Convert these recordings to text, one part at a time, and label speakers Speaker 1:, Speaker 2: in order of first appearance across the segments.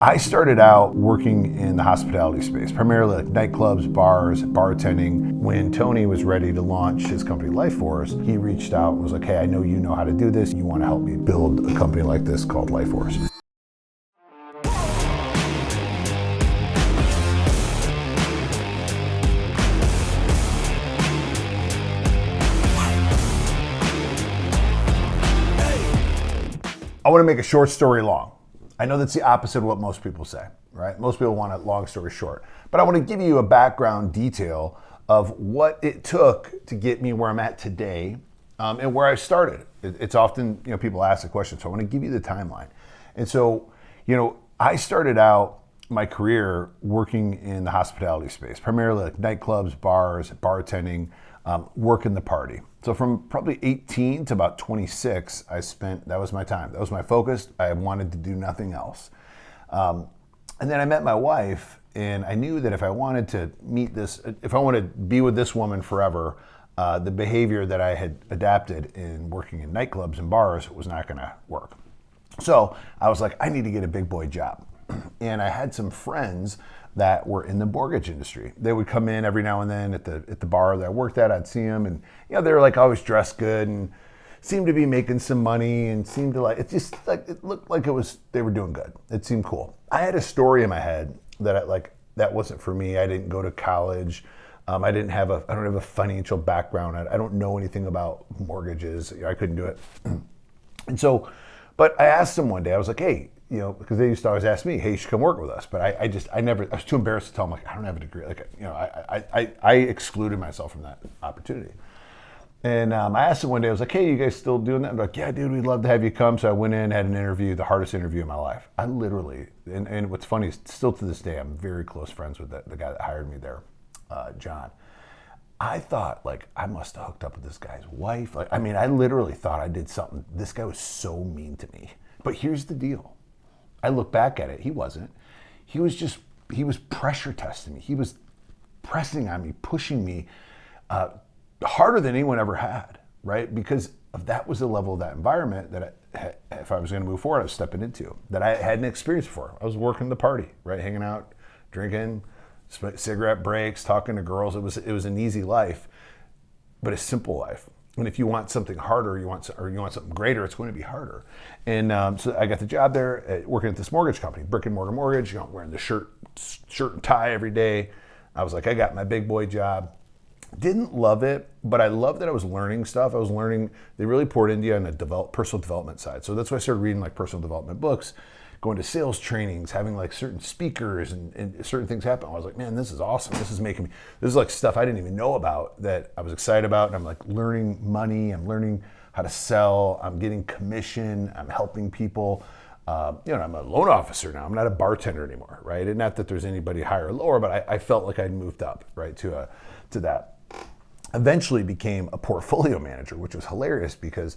Speaker 1: I started out working in the hospitality space, primarily like nightclubs, bars, bartending. When Tony was ready to launch his company Life Force, he reached out and was like, hey, I know you know how to do this. You want to help me build a company like this called Life Force. I want to make a short story long. I know that's the opposite of what most people say, right? Most people want a long story short. But I want to give you a background detail of what it took to get me where I'm at today and where I started. It's often, people ask the question, so I want to give you the timeline. And so, I started out my career working in the hospitality space, primarily like nightclubs, bars, bartending, working the party. So from probably 18 to about 26, that was my time. That was my focus. I wanted to do nothing else. And then I met my wife, and I knew that if I wanted to be with this woman forever, the behavior that I had adapted in working in nightclubs and bars was not gonna work. So I was like, I need to get a big boy job. And I had some friends that were in the mortgage industry. They would come in every now and then at the bar that I worked at. I'd see them, and they were like always dressed good and seemed to be making some money and seemed to it looked like they were doing good. It seemed cool. I had a story in my head that wasn't for me. I didn't go to college. I don't have a financial background. I don't know anything about mortgages. I couldn't do it. And so, but I asked them one day. I was like, hey. Because they used to always ask me, hey, you should come work with us. But I was too embarrassed to tell them, I don't have a degree. I excluded myself from that opportunity. And I asked them one day, I was like, hey, you guys still doing that? And they're like, yeah, dude, we'd love to have you come. So I went in, had an interview, the hardest interview of my life. I literally, and what's funny is still to this day, I'm very close friends with the guy that hired me there, John. I thought, I must have hooked up with this guy's wife. I literally thought I did something. This guy was so mean to me. But here's the deal. I look back at it, he wasn't. He was pressure testing me. He was pressing on me, pushing me harder than anyone ever had, right? Because that was the level of that environment that if I was gonna move forward, I was stepping into, that I hadn't experienced before. I was working the party, right? Hanging out, drinking, cigarette breaks, talking to girls. It was an easy life, but a simple life. And if you want something harder, you want something greater, it's going to be harder. And so I got the job there working at this mortgage company, brick and mortar mortgage, wearing the shirt and tie every day. I was like, I got my big boy job. Didn't love it, but I loved that I was learning stuff. They really poured into you on the personal development side. So that's why I started reading personal development books, going to sales trainings, having certain speakers and certain things happen. I was like, man, this is awesome. This is stuff I didn't even know about that I was excited about. And I'm learning money. I'm learning how to sell. I'm getting commission. I'm helping people. I'm a loan officer now. I'm not a bartender anymore, right? And not that there's anybody higher or lower, but I felt like I'd moved up, right, to that. Eventually became a portfolio manager, which was hilarious because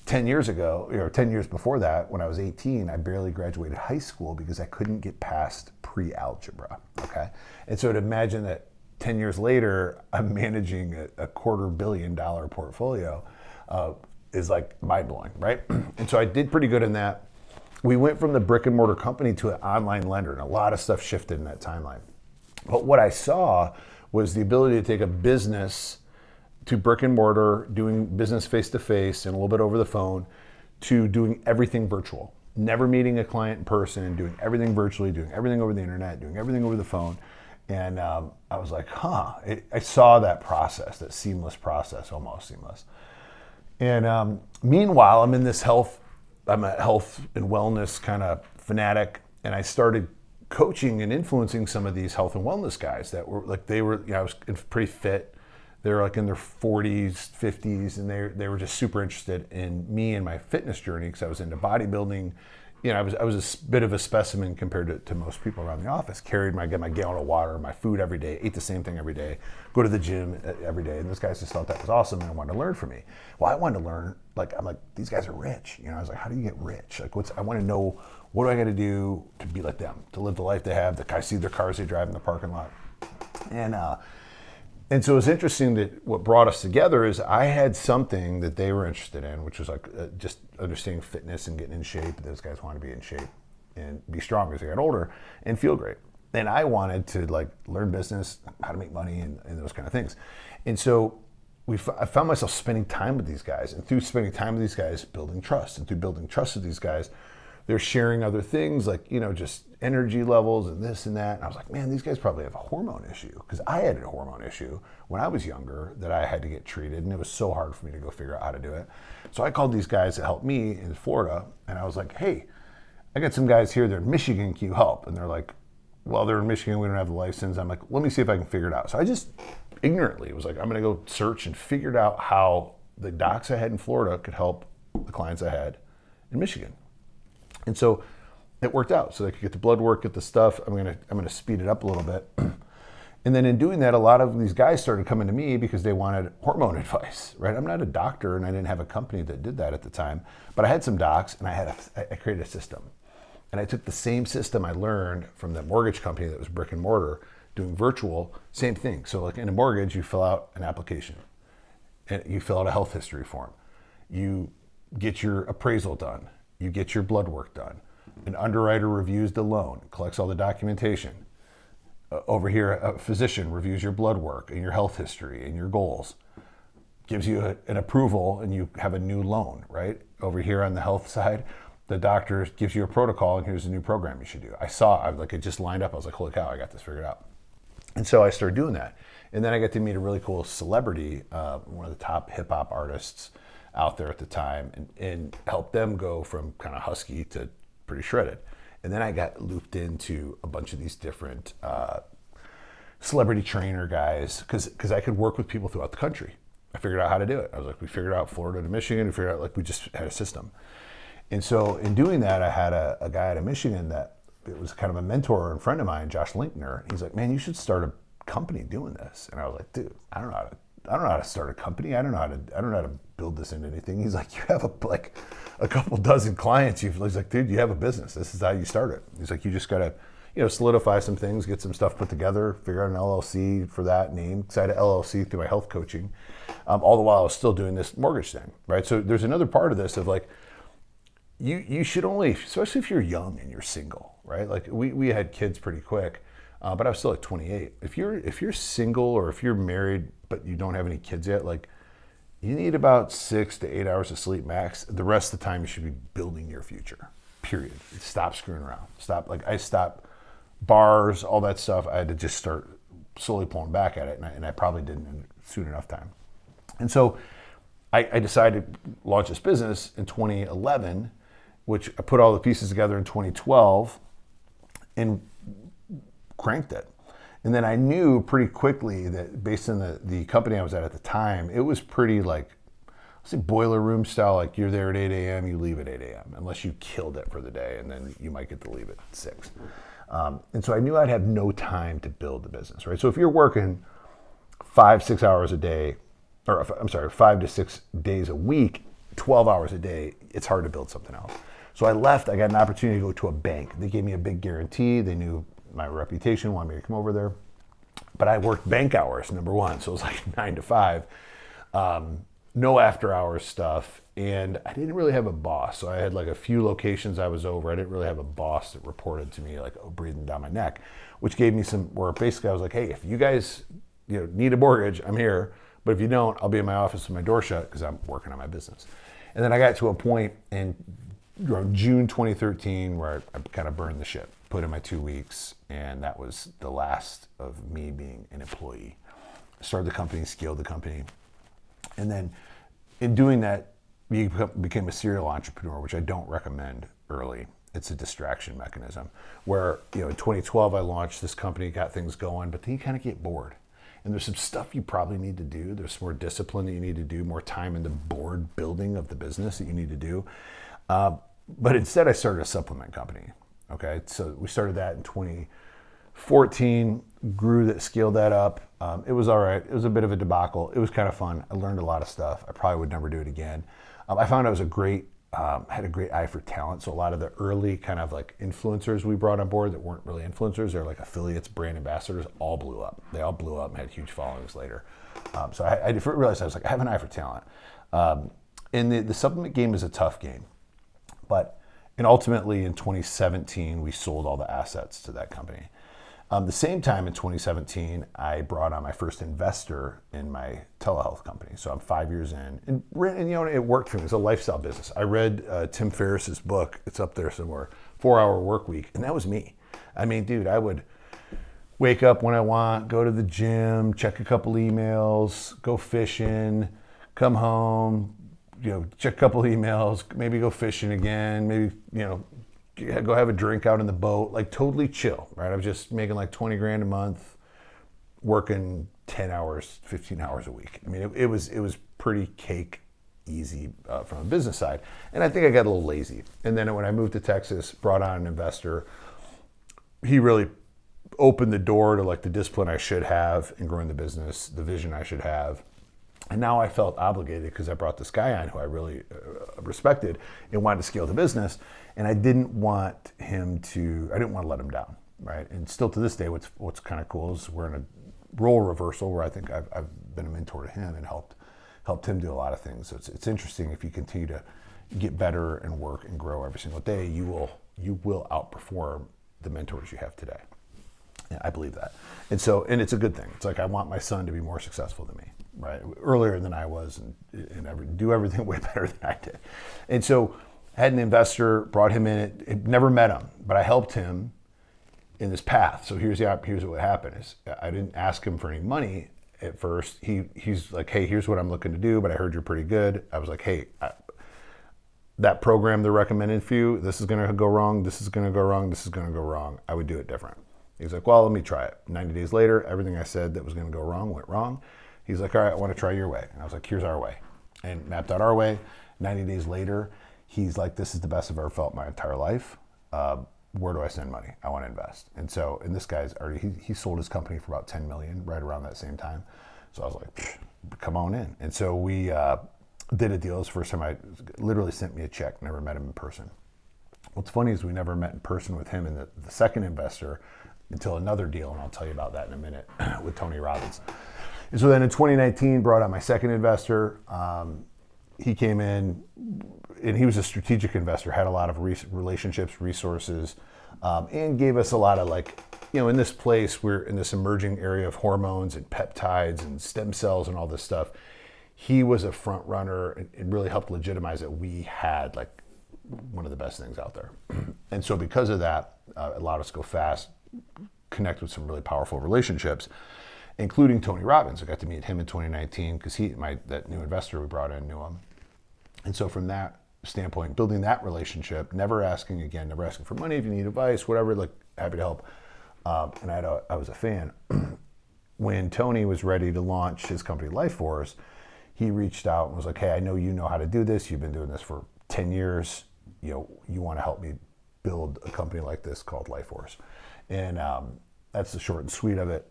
Speaker 1: 10 years ago, 10 years before that, when I was 18, I barely graduated high school because I couldn't get past pre-algebra, okay? And so to imagine that 10 years later, I'm managing a $250 million portfolio is mind-blowing, right? And so I did pretty good in that. We went from the brick and mortar company to an online lender, and a lot of stuff shifted in that timeline. But what I saw was the ability to take a business to brick and mortar, doing business face-to-face and a little bit over the phone, to doing everything virtual. Never meeting a client in person, doing everything virtually, doing everything over the internet, doing everything over the phone. And I was like, I saw that process, that seamless process, almost seamless. And meanwhile, I'm a health and wellness kind of fanatic, and I started coaching and influencing some of these health and wellness guys that were I was pretty fit. They were in their 40s, 50s, and they were just super interested in me and my fitness journey because I was into bodybuilding. I was a bit of a specimen compared to most people around the office. Get my gallon of water, my food every day, ate the same thing every day, go to the gym every day. And those guys just thought that was awesome and wanted to learn from me. Well, I wanted to learn, I'm like, these guys are rich. I was like, how do you get rich? I want to know, what do I got to do to be like them, to live the life they have, I see their cars they drive in the parking lot. And so it's interesting that what brought us together is I had something that they were interested in, which was just understanding fitness and getting in shape. Those guys want to be in shape. and be strong as I got older and feel great. And I wanted to like learn business, how to make money, and those kind of things. And so I found myself spending time with these guys, and through spending time with these guys, building trust. And through building trust with these guys, they're sharing other things like, just energy levels and this and that. And I was like, man, these guys probably have a hormone issue, because I had a hormone issue when I was younger that I had to get treated, and it was so hard for me to go figure out how to do it. So I called these guys to help me in Florida, and I was like, hey, I got some guys here, they're in Michigan, can you help? And they're like, well, they're in Michigan, we don't have the license. I'm like, let me see if I can figure it out. So I just ignorantly was like, I'm gonna go search, and figured out how the docs I had in Florida could help the clients I had in Michigan. And so it worked out. So they could get the blood work, get the stuff. I'm gonna speed it up a little bit. And then in doing that, a lot of these guys started coming to me because they wanted hormone advice, right? I'm not a doctor, and I didn't have a company that did that at the time, but I had some docs, and I created a system. And I took the same system I learned from the mortgage company that was brick and mortar, doing virtual, same thing. So like in a mortgage, you fill out an application, and you fill out a health history form. You get your appraisal done. You get your blood work done. An underwriter reviews the loan, collects all the documentation. Over here, a physician reviews your blood work and your health history and your goals, gives you an approval, and you have a new loan, right? Over here on the health side, the doctor gives you a protocol, and here's a new program you should do. It just lined up. I was like, holy cow, I got this figured out. And so I started doing that. And then I got to meet a really cool celebrity, one of the top hip hop artists out there at the time, and help them go from kind of husky to pretty shredded. And then I got looped into a bunch of these different celebrity trainer guys, because I could work with people throughout the country. I figured out how to do it. I was like, we figured out Florida to Michigan. We figured out, like, we just had a system. And so in doing that, I had a guy out of Michigan that it was kind of a mentor and friend of mine, Josh Linkner. He's like, man, you should start a company doing this. And I was like, dude, I don't know how to start a company. I don't know how to build this into anything. He's like, you have a couple dozen clients. He's like, dude, you have a business. This is how you start it. He's like, you just gotta, solidify some things, get some stuff put together, figure out an LLC for that name. Because I had an LLC through my health coaching, all the while I was still doing this mortgage thing, right? So there's another part of this of like, you should only, especially if you're young and you're single, right? Like we had kids pretty quick, but I was still like 28. If you're single, or if you're married but you don't have any kids yet, like, you need about 6 to 8 hours of sleep max. The rest of the time you should be building your future, period. Stop screwing around. I stopped bars, all that stuff. I had to just start slowly pulling back at it, and I probably didn't in soon enough time. And so I decided to launch this business in 2011, which I put all the pieces together in 2012 and cranked it. And then I knew pretty quickly that based on the company I was at the time, it was pretty like, let's say boiler room style, like you're there at 8 a.m., you leave at 8 a.m., unless you killed it for the day, and then you might get to leave at 6. And so I knew I'd have no time to build the business, right? So if you're working 5-6 hours a day, 5 to 6 days a week, 12 hours a day, it's hard to build something else. So I left, I got an opportunity to go to a bank. They gave me a big guarantee. They knew my reputation, wanted me to come over there. But I worked bank hours, number one. So it was like 9 to 5. No after hours stuff. And I didn't really have a boss. So I had like a few locations I was over. I didn't really have a boss that reported to me like, breathing down my neck, which gave me where basically I was like, hey, if you guys need a mortgage, I'm here. But if you don't, I'll be in my office with my door shut because I'm working on my business. And then I got to a point in June 2013 where I kind of burned the ship, put in my 2 weeks, and that was the last of me being an employee. I started the company, scaled the company, and then in doing that, became a serial entrepreneur, which I don't recommend early. It's a distraction mechanism where, in 2012, I launched this company, got things going, but then you kind of get bored. And there's some stuff you probably need to do. There's more discipline that you need to do, more time in the board building of the business that you need to do. But instead, I started a supplement company. Okay, so we started that in 2014, grew that, scaled that up. It was all right. It was a bit of a debacle. It was kind of fun. I learned a lot of stuff. I probably would never do it again. I found I was had a great eye for talent. So a lot of the early kind of like influencers we brought on board that weren't really influencers, they're like affiliates, brand ambassadors, all blew up. They all blew up and had huge followings later. So I realized I was like, I have an eye for talent. And the supplement game is a tough game. But And ultimately in 2017, we sold all the assets to that company. The same time in 2017, I brought on my first investor in my telehealth company. So I'm 5 years in, and it worked for me. It's a lifestyle business. I read Tim Ferriss's book. It's up there somewhere, 4-Hour Work Week, and that was me. I mean, dude, I would wake up when I want, go to the gym, check a couple emails, go fishing, come home, check a couple emails, maybe go fishing again, maybe, go have a drink out in the boat, like totally chill, right? I was just making like 20 grand a month, working 10 hours, 15 hours a week. I mean, it was pretty cake easy from a business side. And I think I got a little lazy. And then when I moved to Texas, brought on an investor, he really opened the door to like the discipline I should have in growing the business, the vision I should have. And now I felt obligated because I brought this guy on who I really respected and wanted to scale the business. And I didn't want to let him down, right? And still to this day, what's kind of cool is we're in a role reversal where I think I've been a mentor to him and helped him do a lot of things. So it's interesting if you continue to get better and work and grow every single day, you will outperform the mentors you have today. Yeah, I believe that. And it's a good thing. It's like I want my son to be more successful than me, right? Earlier than I was and do everything way better than I did. And so I had an investor, brought him in, it never met him, but I helped him in this path. So here's what happened is I didn't ask him for any money at first. He's like, hey, here's what I'm looking to do, but I heard you're pretty good. I was like, hey, that program they're recommending for you, this is going to go wrong, this is going to go wrong, this is going to go wrong. I would do it different. He's like, well, let me try it. 90 days later, everything I said that was going to go wrong went wrong. He's like, all right, I want to try your way. And I was like, here's our way. And mapped out our way. 90 days later, he's like, this is the best I've ever felt my entire life. Where do I send money? I want to invest. And this guy's already, he sold his company for about 10 million right around that same time. So I was like, come on in. And so we did a deal. It was the first time I literally sent me a check, never met him in person. What's funny is we never met in person with him and the second investor until another deal, and I'll tell you about that in a minute, with Tony Robbins. And so then in 2019, brought on my second investor. He came in, and he was a strategic investor, had a lot of relationships, resources, and gave us a lot of in this place, we're in this emerging area of hormones and peptides and stem cells and all this stuff. He was a front runner and really helped legitimize that we had one of the best things out there. And so because of that, it allowed us to go fast, connect with some really powerful relationships, including Tony Robbins. I got to meet him in 2019 because that new investor we brought in knew him. And so from that standpoint, building that relationship, never asking for money if you need advice, whatever, happy to help. And I was a fan. When Tony was ready to launch his company Life Force, he reached out and was like, hey, I know you know how to do this. You've been doing this for 10 years. You want to help me build a company like this called Life Force. And that's the short and sweet of it.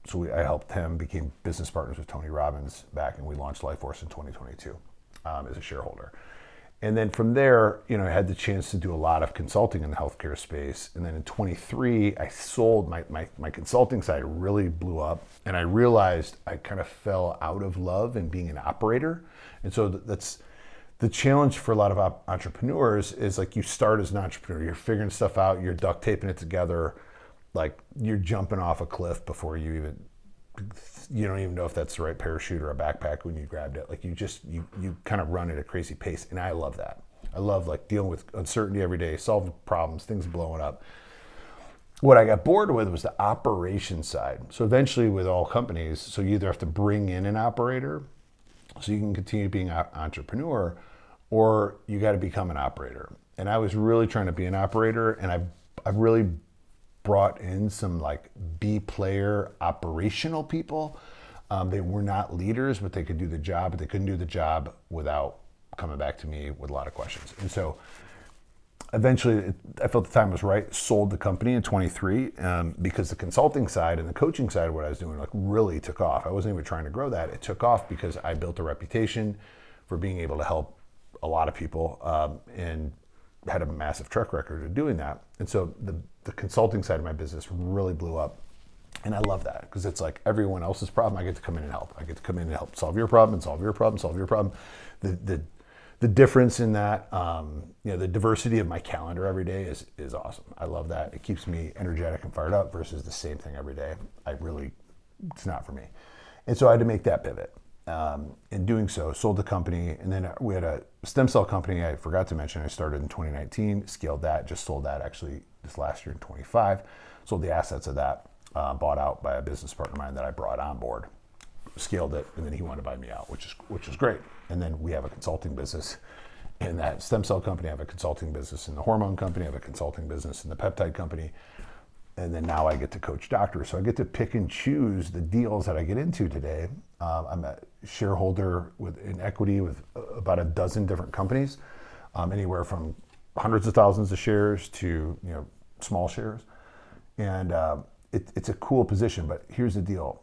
Speaker 1: So I helped him, became business partners with Tony Robbins back, and we launched Life Force in 2022 as a shareholder. And then from there, I had the chance to do a lot of consulting in the healthcare space. And then in 23, I sold my consulting side really blew up. And I realized I kind of fell out of love in being an operator. And so that's the challenge for a lot of entrepreneurs is you start as an entrepreneur, you're figuring stuff out, you're duct taping it together, you're jumping off a cliff before you don't even know if that's the right parachute or a backpack when you grabbed it. You kind of run at a crazy pace. And I love that. I love dealing with uncertainty every day, solving problems, things blowing up. What I got bored with was the operation side. So eventually with all companies, so you either have to bring in an operator so you can continue being an entrepreneur, or you got to become an operator. And I was really trying to be an operator, and I really brought in some B player operational people. They were not leaders, but they could do the job, but they couldn't do the job without coming back to me with a lot of questions. And so eventually I felt the time was right, sold the company in 23 because the consulting side and the coaching side of what I was doing really took off. I wasn't even trying to grow that. It took off because I built a reputation for being able to help a lot of people and had a massive track record of doing that. And so the consulting side of my business really blew up. And I love that because it's everyone else's problem, I get to come in and help. I get to come in and help solve your problem and solve your problem, solve your problem. the difference in that, the diversity of my calendar every day is awesome. I love that. It keeps me energetic and fired up versus the same thing every day. It's not for me. And so I had to make that pivot. In doing so, sold the company, and then we had a stem cell company I forgot to mention. I started in 2019, scaled that, just sold that actually this last year in 25, sold the assets of that, bought out by a business partner of mine that I brought on board, scaled it, and then he wanted to buy me out, which is great. And then we have a consulting business in that stem cell company. I have a consulting business in the hormone company. I have a consulting business in the peptide company. And then now I get to coach doctors. So I get to pick and choose the deals that I get into today. I'm a shareholder in equity with about a dozen different companies, anywhere from hundreds of thousands of shares to small shares. And it's a cool position, but here's the deal.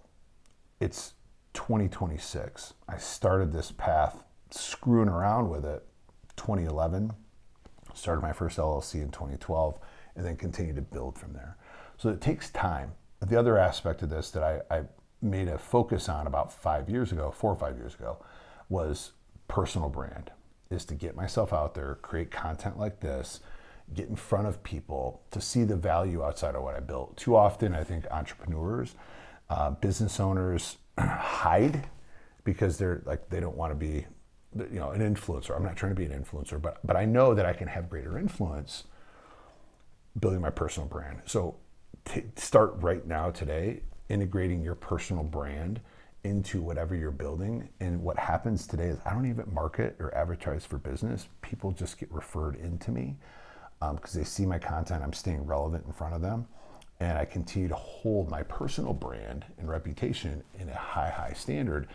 Speaker 1: It's 2026. I started this path screwing around with it 2011, started my first LLC in 2012, and then continued to build from there. So it takes time. The other aspect of this that I made a focus on about 4 or 5 years ago, was personal brand, is to get myself out there, create content like this, get in front of people to see the value outside of what I built. Too often, I think entrepreneurs, business owners hide because they don't want to be, an influencer. I'm not trying to be an influencer, but I know that I can have greater influence building my personal brand. So start right now today, integrating your personal brand into whatever you're building. And what happens today is I don't even market or advertise for business. People just get referred into me because they see my content. I'm staying relevant in front of them. And I continue to hold my personal brand and reputation in a high standard.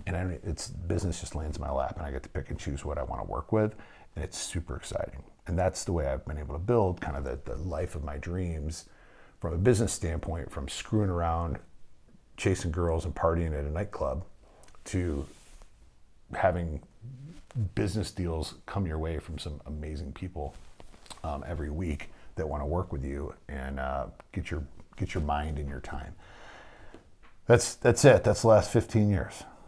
Speaker 1: And it's business just lands in my lap, and I get to pick and choose what I want to work with. And it's super exciting. And that's the way I've been able to build kind of the life of my dreams from a business standpoint, from screwing around, chasing girls and partying at a nightclub, to having business deals come your way from some amazing people every week that want to work with you and get your mind and your time. That's it. That's the last 15 years.